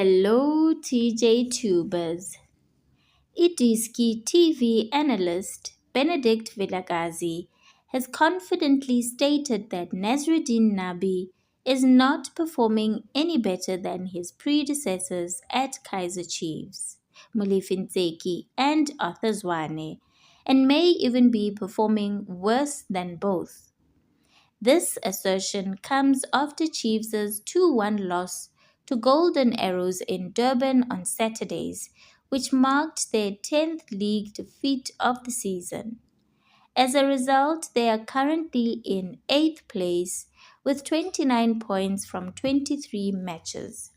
Hello, TJ Tubers. Idiski TV analyst Benedict Vilakazi has confidently stated that Nasreddine Nabi is not performing any better than his predecessors at Kaizer Chiefs, Mulifin Zeki and Arthur Zwane, and may even be performing worse than both. This assertion comes after Chiefs' 2-1 loss to Golden Arrows in Durban on Saturdays, which marked their 10th league defeat of the season. As a result, they are currently in 8th place with 29 points from 23 matches.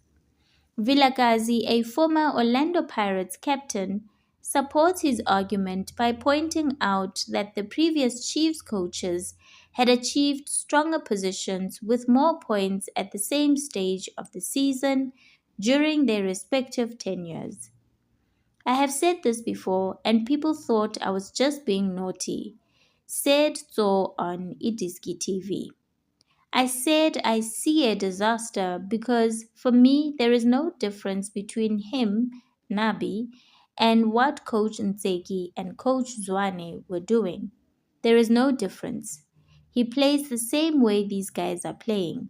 Vilakazi, a former Orlando Pirates captain, supports his argument by pointing out that the previous Chiefs coaches had achieved stronger positions with more points at the same stage of the season during their respective tenures. I have said this before, and people thought I was just being naughty, said Zo on Idiski TV. I said I see a disaster because for me there is no difference between him, Nabi, and what Coach Nzeki and Coach Zwane were doing. There is no difference. He plays the same way these guys are playing.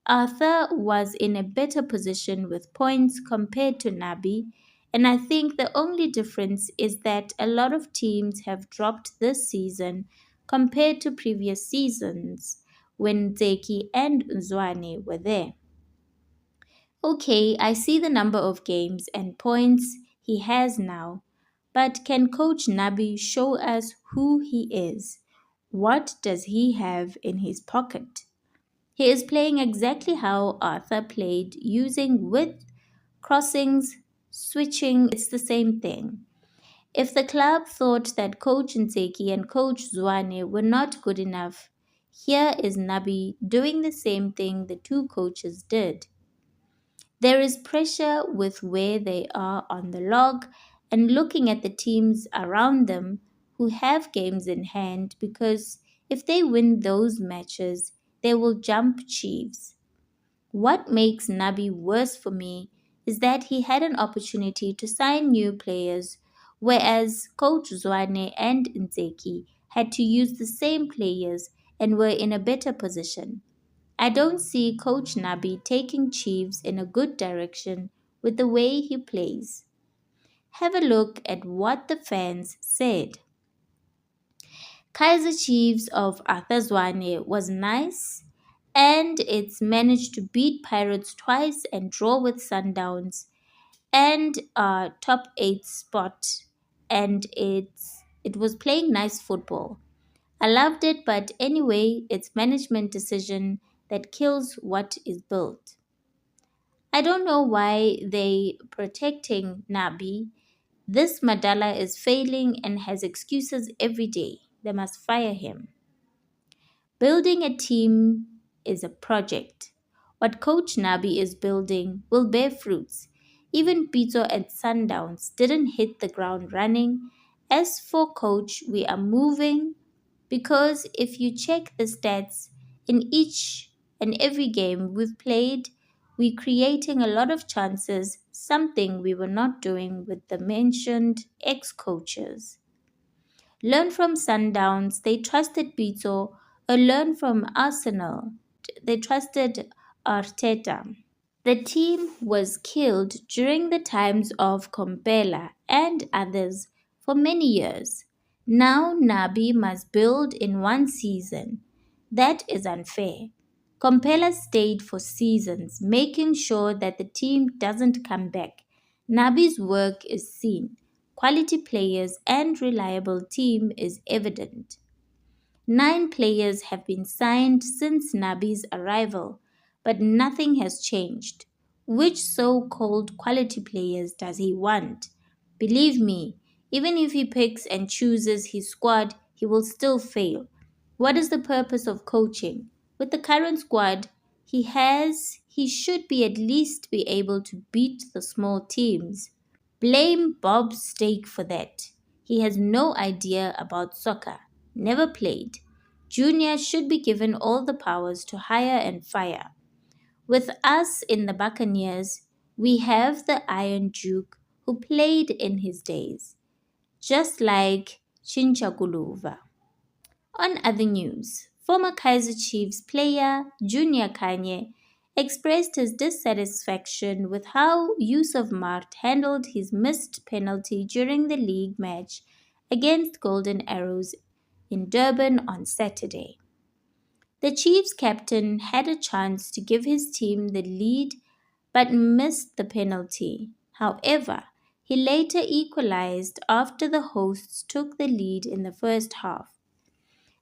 Arthur was in a better position with points compared to Nabi, and I think the only difference is that a lot of teams have dropped this season compared to previous seasons when Zeki and Zwane were there. Okay, I see the number of games and points he has now, but can Coach Nabi show us who he is? What does he have in his pocket? He is playing exactly how Arthur played, using width, crossings, switching, it's the same thing. If the club thought that Coach Nzeki and Coach Zwane were not good enough, here is Nabi doing the same thing the two coaches did. There is pressure with where they are on the log and looking at the teams around them who have games in hand because if they win those matches, they will jump Chiefs. What makes Nabi worse for me is that he had an opportunity to sign new players, whereas Coach Zwane and Nzeki had to use the same players and were in a better position. I don't see Coach Nabi taking Chiefs in a good direction with the way he plays. Have a look at what the fans said. Kaizer Chiefs of Arthur Zwane was nice and it's managed to beat Pirates twice and draw with Sundowns and a top 8 spot and it was playing nice football. I loved it, but anyway, it's management decision that kills what is built. I don't know why they protecting Nabi. This Madala is failing and has excuses every day. They must fire him. Building a team is a project. What Coach Nabi is building will bear fruits. Even Pito and Sundowns didn't hit the ground running. As for Coach, we are moving because if you check the stats in each and every game we've played, we're creating a lot of chances, something we were not doing with the mentioned ex coaches. Learn from Sundowns, they trusted Pito, or learn from Arsenal, they trusted Arteta. The team was killed during the times of Compella and others for many years. Now Nabi must build in one season. That is unfair. Compella stayed for seasons, making sure that the team doesn't come back. Nabi's work is seen. Quality players and reliable team is evident. 9 players have been signed since Nabi's arrival, but nothing has changed. Which so called quality players does he want? Believe me, even if he picks and chooses his squad, he will still fail. What is the purpose of coaching? With the current squad he should be at least be able to beat the small teams. Blame Bob Stake for that. He has no idea about soccer, never played. Junior should be given all the powers to hire and fire. With us in the Buccaneers, We have the Iron Duke who played in his days, just like Chinchaguluva. On other news, former Kaizer Chiefs player Junior Kanye expressed his dissatisfaction with how Yusuf Maart handled his missed penalty during the league match against Golden Arrows in Durban on Saturday. The Chiefs captain had a chance to give his team the lead but missed the penalty. However, he later equalized after the hosts took the lead in the first half.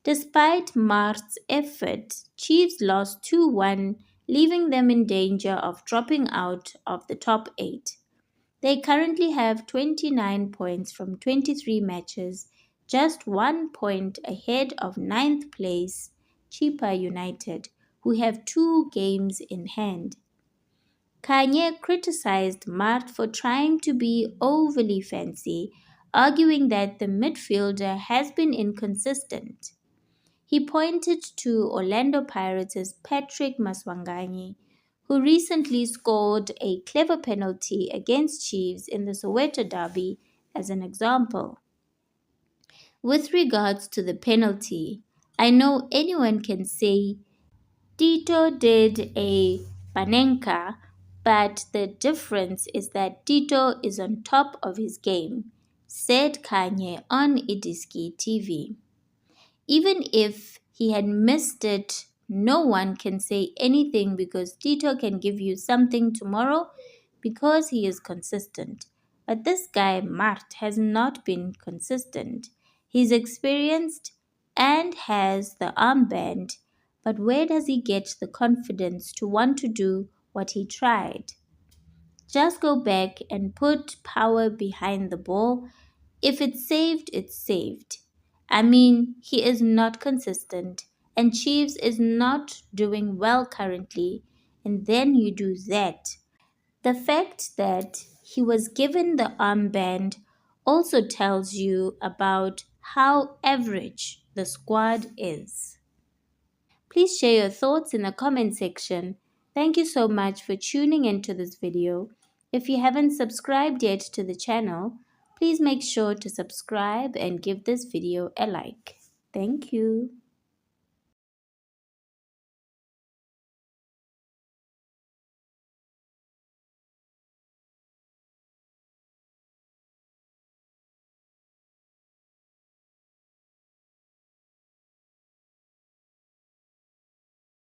Despite Mart's effort, Chiefs lost 2-1, leaving them in danger of dropping out of the top 8. They currently have 29 points from 23 matches, just 1 point ahead of ninth place Chippa United, who have 2 games in hand. Kanye criticized Mart for trying to be overly fancy, arguing that the midfielder has been inconsistent. He pointed to Orlando Pirates' Patrick Maswanganyi, who recently scored a clever penalty against Chiefs in the Soweto derby, as an example. With regards to the penalty, I know anyone can say Tito did a Panenka, but the difference is that Tito is on top of his game, said Kanye on Idiski TV. Even if he had missed it, no one can say anything because Tito can give you something tomorrow because he is consistent. But this guy, Mart, has not been consistent. He's experienced and has the armband, but where does he get the confidence to want to do what he tried? Just go back and put power behind the ball. If it's saved, it's saved. I mean, he is not consistent, and Chiefs is not doing well currently, and then you do that. The fact that he was given the armband also tells you about how average the squad is. Please share your thoughts in the comment section. Thank you so much for tuning into this video. If you haven't subscribed yet to the channel, please make sure to subscribe and give this video a like. Thank you.